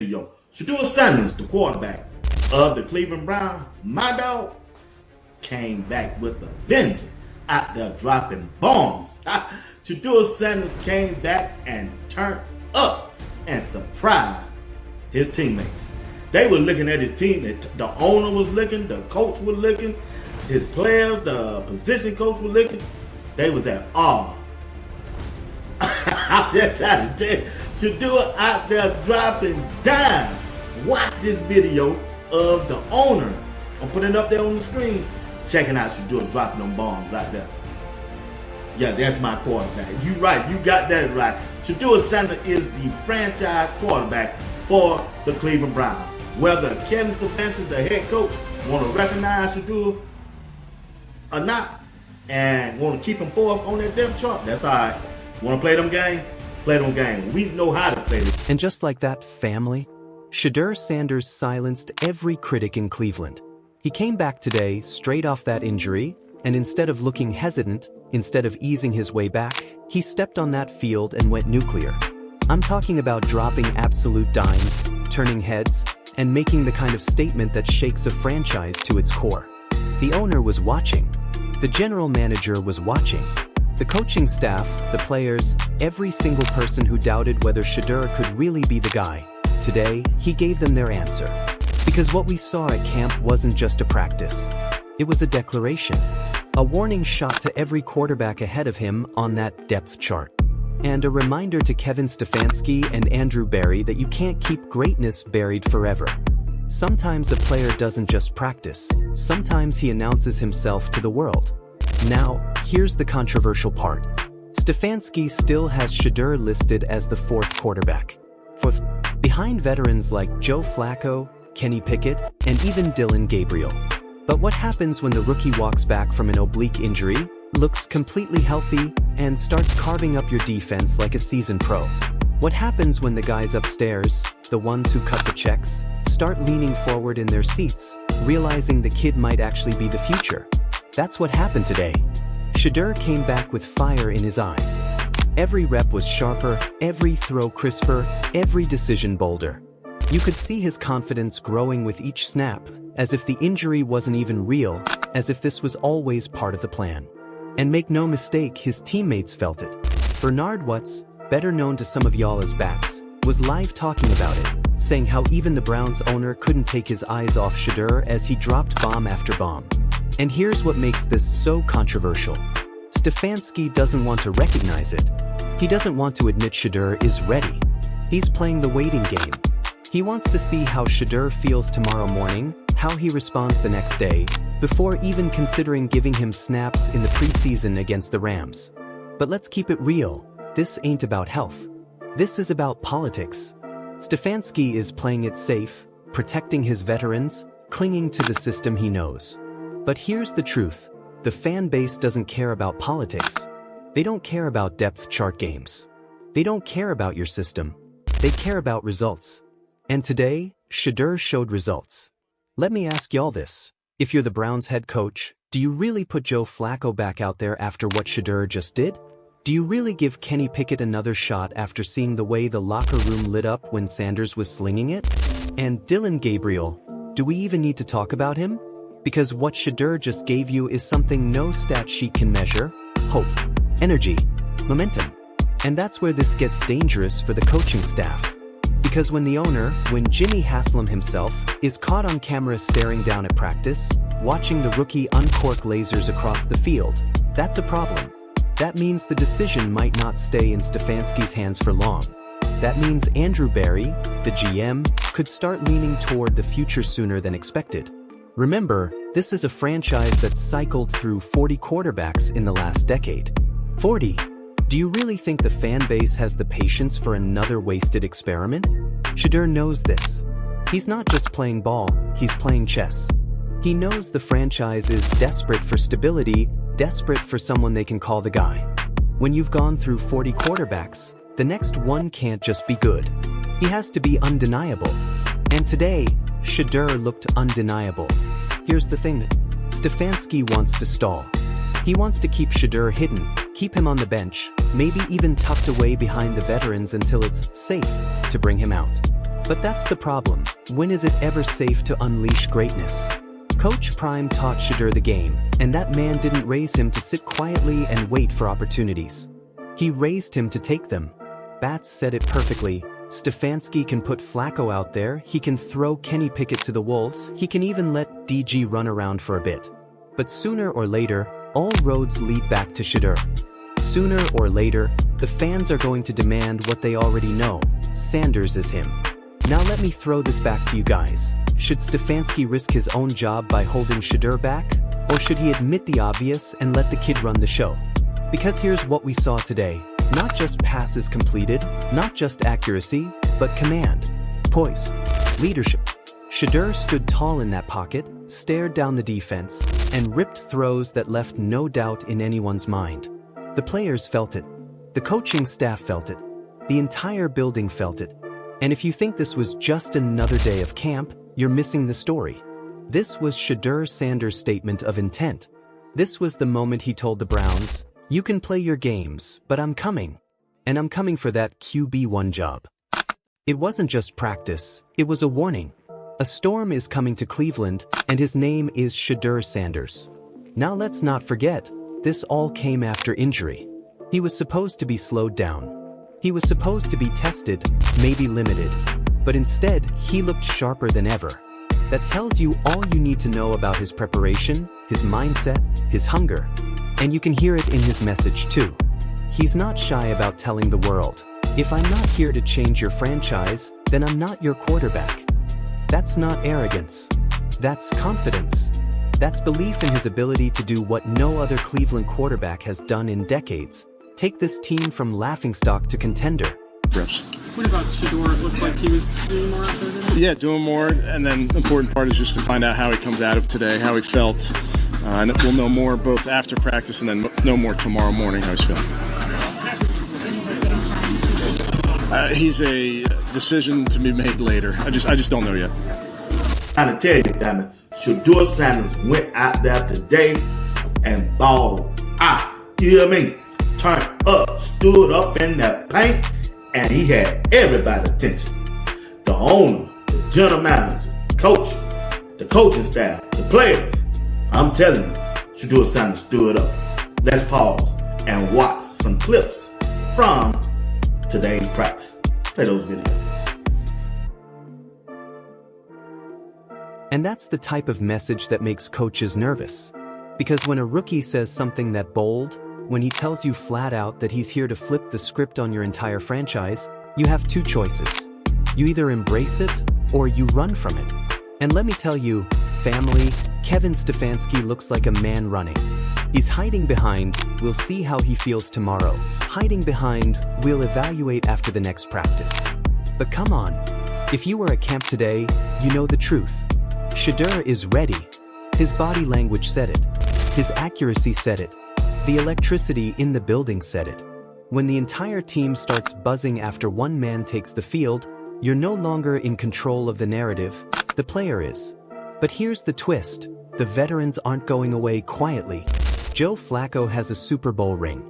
video. Shedeur Sanders, the quarterback of the Cleveland Browns, my dog, came back with a vengeance out there dropping bombs. Shedeur Sanders came back and turned up and surprised his teammates. They were looking at his team. The owner was looking, the coach was looking, his players, the position coach was looking. They was at awe. I'm just trying to tell you, Shedeur out there dropping dimes. Watch this video of the owner. I'm putting it up there on the screen. Checking out Shedeur dropping them bombs out there. Yeah, that's my quarterback. You right, you got that right. Shedeur Sanders is the franchise quarterback for the Cleveland Browns. Whether Kevin Stefanski, the head coach, want to recognize Shedeur or not, and want to keep him forth on that depth chart, that's all right. Want to play them games? Play them games. We know how to play this. And just like that, family, Shedeur Sanders silenced every critic in Cleveland. He came back today straight off that injury, and instead of looking hesitant, instead of easing his way back, he stepped on that field and went nuclear. I'm talking about dropping absolute dimes, turning heads, and making the kind of statement that shakes a franchise to its core. The owner was watching. The general manager was watching. The coaching staff, the players, every single person who doubted whether Shedeur could really be the guy. Today, he gave them their answer. Because what we saw at camp wasn't just a practice. It was a declaration. A warning shot to every quarterback ahead of him on that depth chart. And a reminder to Kevin Stefanski and Andrew Berry that you can't keep greatness buried forever. Sometimes a player doesn't just practice. Sometimes he announces himself to the world. Now, here's the controversial part. Stefanski still has Shedeur listed as the fourth quarterback. Fourth, behind veterans like Joe Flacco, Kenny Pickett, and even Dylan Gabriel. But what happens when the rookie walks back from an oblique injury, looks completely healthy, and starts carving up your defense like a seasoned pro? What happens when the guys upstairs, the ones who cut the checks, start leaning forward in their seats, realizing the kid might actually be the future? That's what happened today. Shedeur came back with fire in his eyes. Every rep was sharper, every throw crisper, every decision bolder. You could see his confidence growing with each snap, as if the injury wasn't even real, as if this was always part of the plan. And make no mistake, his teammates felt it. Bernard Watts, better known to some of y'all as Bats, was live talking about it, saying how even the Browns owner couldn't take his eyes off Shedeur as he dropped bomb after bomb. And here's what makes this so controversial. Stefanski doesn't want to recognize it. He doesn't want to admit Shedeur is ready. He's playing the waiting game. He wants to see how Shedeur feels tomorrow morning, how he responds the next day, before even considering giving him snaps in the preseason against the Rams. But let's keep it real. This ain't about health. This is about politics. Stefanski is playing it safe, protecting his veterans, clinging to the system he knows. But here's the truth. The fan base doesn't care about politics. They don't care about depth chart games. They don't care about your system. They care about results. And today, Shedeur showed results. Let me ask y'all this. If you're the Browns head coach, do you really put Joe Flacco back out there after what Shedeur just did? Do you really give Kenny Pickett another shot after seeing the way the locker room lit up when Sanders was slinging it? And Dylan Gabriel, do we even need to talk about him? Because what Shedeur just gave you is something no stat sheet can measure: hope, energy, momentum. And that's where this gets dangerous for the coaching staff. Because when the owner, when Jimmy Haslam himself, is caught on camera staring down at practice, watching the rookie uncork lasers across the field, that's a problem. That means the decision might not stay in Stefanski's hands for long. That means Andrew Berry, the GM, could start leaning toward the future sooner than expected. Remember, this is a franchise that's cycled through 40 quarterbacks in the last decade. 40. Do you really think the fan base has the patience for another wasted experiment? Shedeur knows this. He's not just playing ball, he's playing chess. He knows the franchise is desperate for stability, desperate for someone they can call the guy. When you've gone through 40 quarterbacks, the next one can't just be good. He has to be undeniable. And today, Shedeur looked undeniable. Here's the thing: Stefanski wants to stall. He wants to keep Shedeur hidden, keep him on the bench, maybe even tucked away behind the veterans until it's safe to bring him out. But that's the problem. When is it ever safe to unleash greatness? Coach Prime taught Shedeur the game, and that man didn't raise him to sit quietly and wait for opportunities. He raised him to take them. Bats said it perfectly. Stefanski can put Flacco out there, he can throw Kenny Pickett to the wolves, he can even let DG run around for a bit. But sooner or later, all roads lead back to Shedeur. Sooner or later, the fans are going to demand what they already know. Sanders is him. Now let me throw this back to you guys. Should Stefanski risk his own job by holding Shedeur back? Or should he admit the obvious and let the kid run the show? Because here's what we saw today. Not just passes completed, not just accuracy, but command, poise, leadership. Shedeur stood tall in that pocket, stared down the defense, and ripped throws that left no doubt in anyone's mind. The players felt it. The coaching staff felt it. The entire building felt it. And if you think this was just another day of camp, you're missing the story. This was Shedeur Sanders' statement of intent. This was the moment he told the Browns, "You can play your games, but I'm coming. And I'm coming for that QB1 job." It wasn't just practice, it was a warning. A storm is coming to Cleveland, and his name is Shedeur Sanders. Now let's not forget, this all came after injury. He was supposed to be slowed down. He was supposed to be tested, maybe limited. But instead, he looked sharper than ever. That tells you all you need to know about his preparation, his mindset, his hunger. And you can hear it in his message too. He's not shy about telling the world, "If I'm not here to change your franchise, then I'm not your quarterback." That's not arrogance. That's confidence. That's belief in his ability to do what no other Cleveland quarterback has done in decades. Take this team from laughingstock to contender. Reps. What about Shedeur? It looked like he was doing more out there than Yeah, doing more, and then the important part is just to find out how he comes out of today, how he felt. And we'll know more both after practice and then know more tomorrow morning how he's feeling. He's a decision to be made later. I just don't know yet. I'm trying to tell you, damn it, Shedeur Sanders went out there today and balled out. You hear me? Turned up, stood up in that paint, and he had everybody's attention. The owner, the general manager, coach, the coaching staff, the players. I'm telling you, Shedeur Sanders stood up. Let's pause and watch some clips from today's practice. Play those videos. And that's the type of message that makes coaches nervous. Because when a rookie says something that bold, when he tells you flat out that he's here to flip the script on your entire franchise, you have two choices. You either embrace it, or you run from it. And let me tell you, family, Kevin Stefanski looks like a man running. He's hiding behind, "We'll see how he feels tomorrow." Hiding behind, "We'll evaluate after the next practice." But come on, if you were at camp today, you know the truth. Shedeur is ready. His body language said it. His accuracy said it. The electricity in the building said it. When the entire team starts buzzing after one man takes the field, you're no longer in control of the narrative, the player is. But here's the twist, the veterans aren't going away quietly. Joe Flacco has a Super Bowl ring.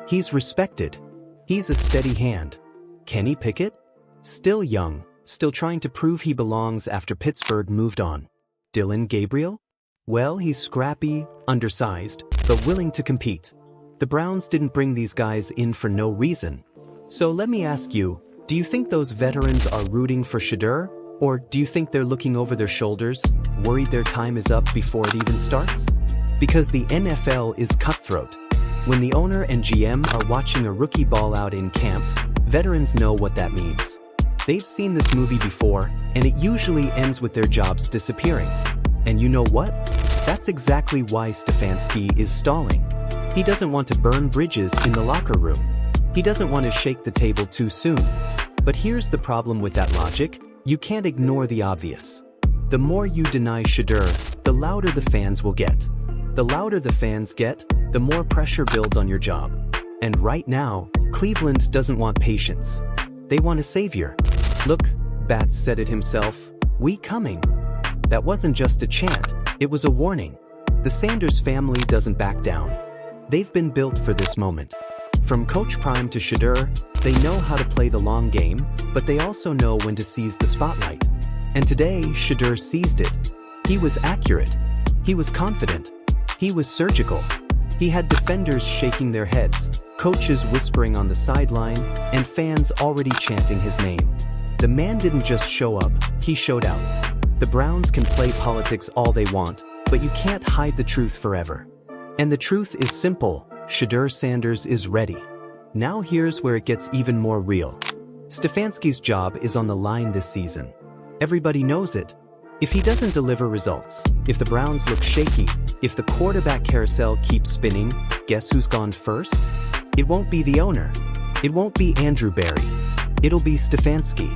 He's respected. He's a steady hand. Kenny Pickett? Still young, still trying to prove he belongs after Pittsburgh moved on. Dylan Gabriel? Well, he's scrappy, undersized, but willing to compete. The Browns didn't bring these guys in for no reason. So let me ask you, do you think those veterans are rooting for Shedeur? Or do you think they're looking over their shoulders, worried their time is up before it even starts? Because the NFL is cutthroat. When the owner and GM are watching a rookie ball out in camp, veterans know what that means. They've seen this movie before, and it usually ends with their jobs disappearing. And you know what? That's exactly why Stefanski is stalling. He doesn't want to burn bridges in the locker room. He doesn't want to shake the table too soon. But here's the problem with that logic. You can't ignore the obvious. The more you deny Shedeur, the louder the fans will get. The louder the fans get, the more pressure builds on your job. And right now, Cleveland doesn't want patience. They want a savior. Look, Bats said it himself, "We coming." That wasn't just a chant, it was a warning. The Sanders family doesn't back down. They've been built for this moment. From Coach Prime to Shedeur, they know how to play the long game, but they also know when to seize the spotlight. And today, Shedeur seized it. He was accurate. He was confident. He was surgical. He had defenders shaking their heads, coaches whispering on the sideline, and fans already chanting his name. The man didn't just show up, he showed out. The Browns can play politics all they want, but you can't hide the truth forever. And the truth is simple: Shedeur Sanders is ready. Now here's where it gets even more real. Stefanski's job is on the line this season. Everybody knows it. If he doesn't deliver results, if the Browns look shaky, if the quarterback carousel keeps spinning, guess who's gone first? It won't be the owner. It won't be Andrew Berry. It'll be Stefanski.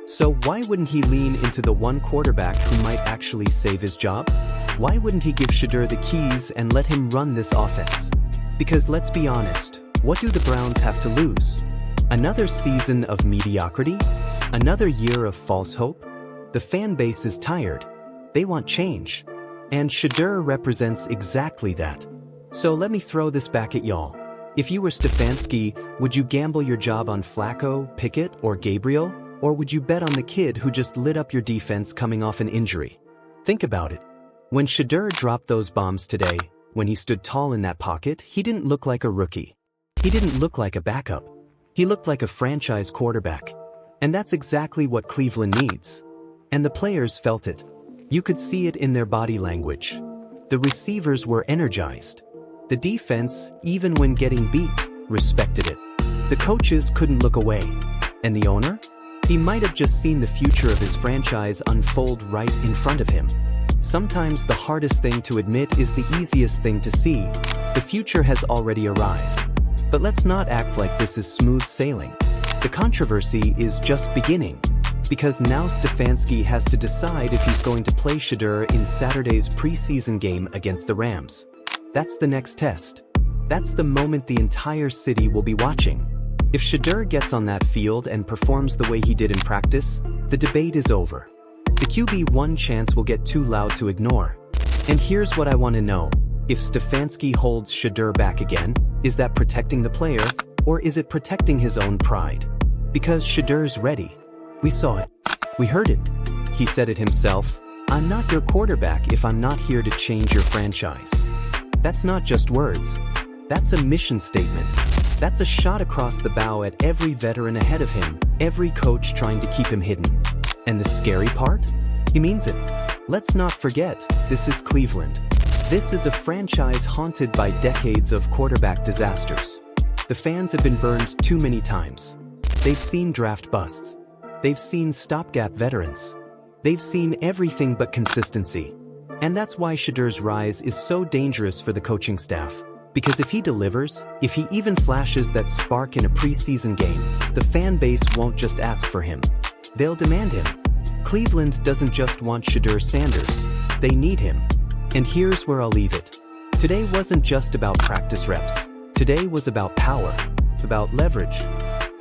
So why wouldn't he lean into the one quarterback who might actually save his job? Why wouldn't he give Shedeur the keys and let him run this offense? Because let's be honest, what do the Browns have to lose? Another season of mediocrity? Another year of false hope? The fan base is tired. They want change. And Shedeur represents exactly that. So let me throw this back at y'all. If you were Stefanski, would you gamble your job on Flacco, Pickett, or Gabriel? Or would you bet on the kid who just lit up your defense coming off an injury? Think about it. When Shedeur dropped those bombs today, when he stood tall in that pocket, he didn't look like a rookie. He didn't look like a backup. He looked like a franchise quarterback. And that's exactly what Cleveland needs. And the players felt it. You could see it in their body language. The receivers were energized. The defense, even when getting beat, respected it. The coaches couldn't look away. And the owner? He might have just seen the future of his franchise unfold right in front of him. Sometimes the hardest thing to admit is the easiest thing to see. The future has already arrived. But let's not act like this is smooth sailing. The controversy is just beginning. Because now Stefanski has to decide if he's going to play Shedeur in Saturday's preseason game against the Rams. That's the next test. That's the moment the entire city will be watching. If Shedeur gets on that field and performs the way he did in practice, the debate is over. The QB1 chance will get too loud to ignore. And here's what I want to know. If Stefanski holds Shedeur back again, is that protecting the player, or is it protecting his own pride? Because Shedeur's ready. We saw it. We heard it. He said it himself. I'm not your quarterback if I'm not here to change your franchise. That's not just words. That's a mission statement. That's a shot across the bow at every veteran ahead of him, every coach trying to keep him hidden. And the scary part? He means it. Let's not forget, this is Cleveland. This is a franchise haunted by decades of quarterback disasters. The fans have been burned too many times. They've seen draft busts. They've seen stopgap veterans. They've seen everything but consistency. And that's why Shedeur's rise is so dangerous for the coaching staff. Because if he delivers, if he even flashes that spark in a preseason game, the fan base won't just ask for him. They'll demand him. Cleveland doesn't just want Shedeur Sanders. They need him. And here's where I'll leave it. Today wasn't just about practice reps. Today was about power, about leverage,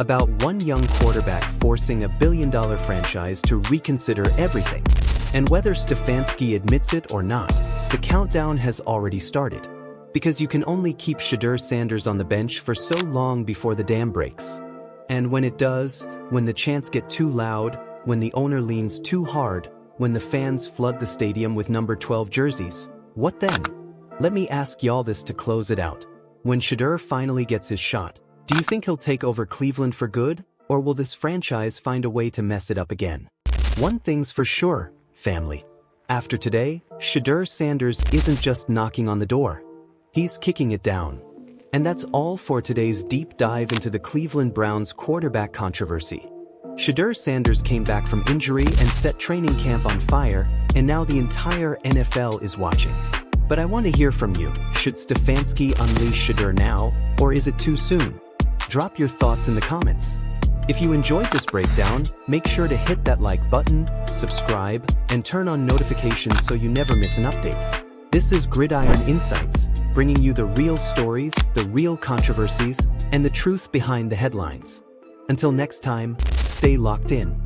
about one young quarterback forcing $1 billion franchise to reconsider everything. And whether Stefanski admits it or not, the countdown has already started. Because you can only keep Shedeur Sanders on the bench for so long before the dam breaks. And when it does, when the chants get too loud, when the owner leans too hard, when the fans flood the stadium with number 12 jerseys, what then? Let me ask y'all this to close it out. When Shedeur finally gets his shot, do you think he'll take over Cleveland for good, or will this franchise find a way to mess it up again? One thing's for sure, family. After today, Shedeur Sanders isn't just knocking on the door. He's kicking it down. And that's all for today's deep dive into the Cleveland Browns quarterback controversy. Shedeur Sanders came back from injury and set training camp on fire, and now the entire NFL is watching. But I want to hear from you. Should Stefanski unleash Shedeur now, or is it too soon? Drop your thoughts in the comments. If you enjoyed this breakdown, make sure to hit that like button, subscribe, and turn on notifications so you never miss an update. This is Gridiron Insights, bringing you the real stories, the real controversies, and the truth behind the headlines. Until next time, stay locked in.